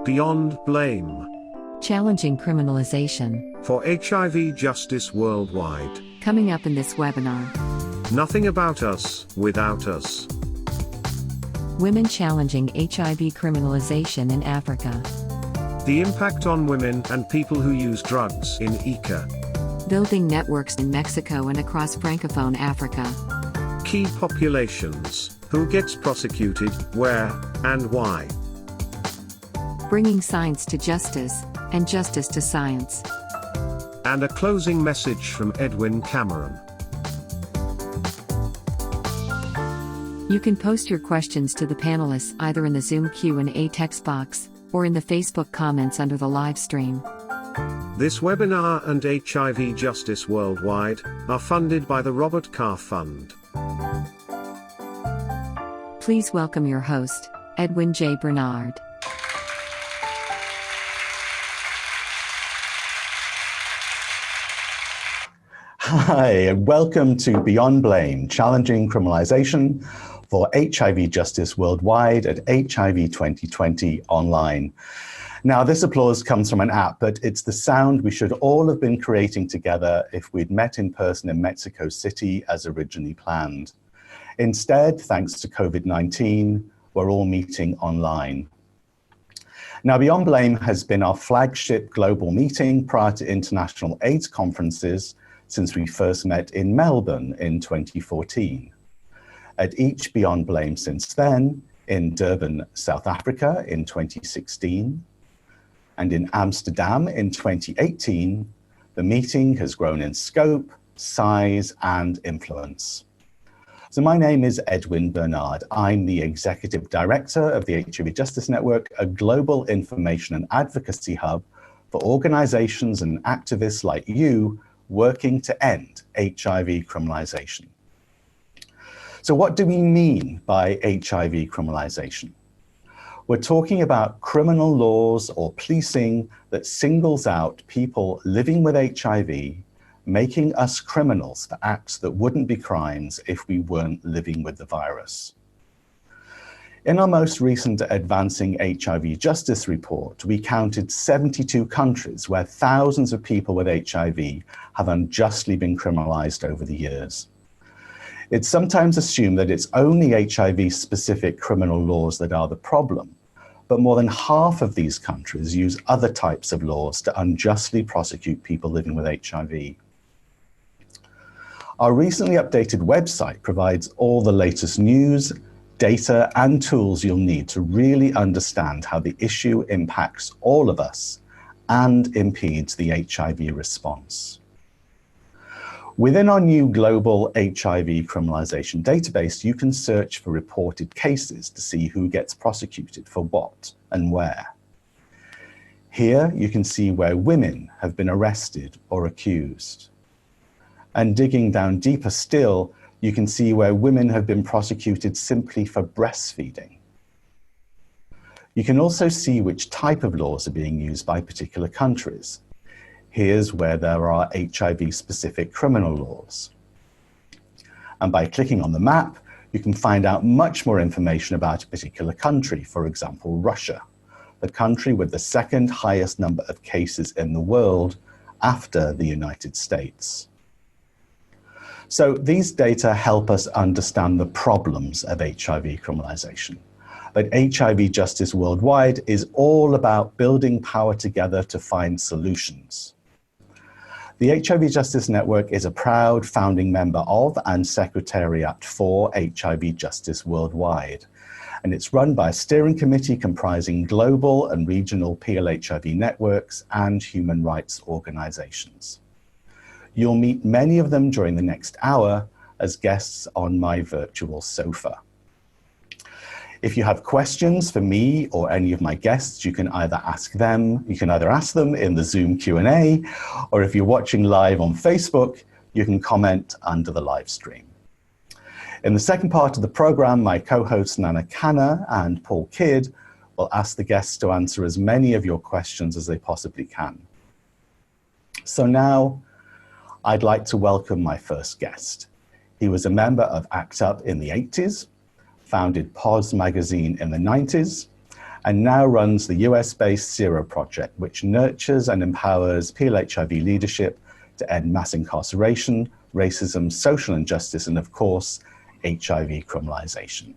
Beyond Blame. Challenging criminalization. For HIV justice worldwide. Coming up in this webinar. Nothing about us, without us. Women challenging HIV criminalization in Africa. The impact on women and people who use drugs in ICA. Building networks in Mexico and across Francophone Africa. Key populations, who gets prosecuted, where, and why. Bringing science to justice, and justice to science. And a closing message from Edwin Cameron. You can post your questions to the panelists either in the Zoom Q&A text box, or in the Facebook comments under the live stream. This webinar and HIV Justice Worldwide are funded by the Robert Carr Fund. Please welcome your host, Edwin J. Bernard. Hi, and welcome to Beyond Blame, Challenging Criminalization for HIV Justice Worldwide at HIV 2020 online. Now, this applause comes from an app, but it's the sound we should all have been creating together if we'd met in person in Mexico City as originally planned. Instead, thanks to COVID-19, we're all meeting online. Now, Beyond Blame has been our flagship global meeting prior to international AIDS conferences since we first met in Melbourne in 2014. At each Beyond Blame since then, in Durban, South Africa in 2016, and in Amsterdam in 2018, the meeting has grown in scope, size, and influence. So my name is Edwin Bernard. I'm the Executive Director of the HIV Justice Network, a global information and advocacy hub for organizations and activists like you working to end HIV criminalization. So what do we mean by HIV criminalization? We're talking about criminal laws or policing that singles out people living with HIV, making us criminals for acts that wouldn't be crimes if we weren't living with the virus. In our most recent Advancing HIV Justice report, we counted 72 countries where thousands of people with HIV have unjustly been criminalized over the years. It's sometimes assumed that it's only HIV-specific criminal laws that are the problem, but more than half of these countries use other types of laws to unjustly prosecute people living with HIV. Our recently updated website provides all the latest news, data, and tools you'll need to really understand how the issue impacts all of us and impedes the HIV response. Within our new global HIV criminalization database, you can search for reported cases to see who gets prosecuted for what and where. Here, you can see where women have been arrested or accused. And digging down deeper still, you can see where women have been prosecuted simply for breastfeeding. You can also see which type of laws are being used by particular countries. Here's where there are HIV-specific criminal laws. And by clicking on the map, you can find out much more information about a particular country, for example, Russia, the country with the second highest number of cases in the world after the United States. So these data help us understand the problems of HIV criminalization. But HIV Justice Worldwide is all about building power together to find solutions. The HIV Justice Network is a proud founding member of and secretariat for HIV Justice Worldwide. And it's run by a steering committee comprising global and regional PLHIV networks and human rights organizations. You'll meet many of them during the next hour as guests on my virtual sofa. If you have questions for me or any of my guests, you can either ask them in the Zoom Q&A, or if you're watching live on Facebook, you can comment under the live stream. In the second part of the program, my co-hosts Nana Khanna and Paul Kidd will ask the guests to answer as many of your questions as they possibly can. So now, I'd like to welcome my first guest. He was a member of ACT UP in the 80s, founded Pause magazine in the 90s, and now runs the US-based Zero Project, which nurtures and empowers PL/HIV leadership to end mass incarceration, racism, social injustice, and of course, HIV criminalization.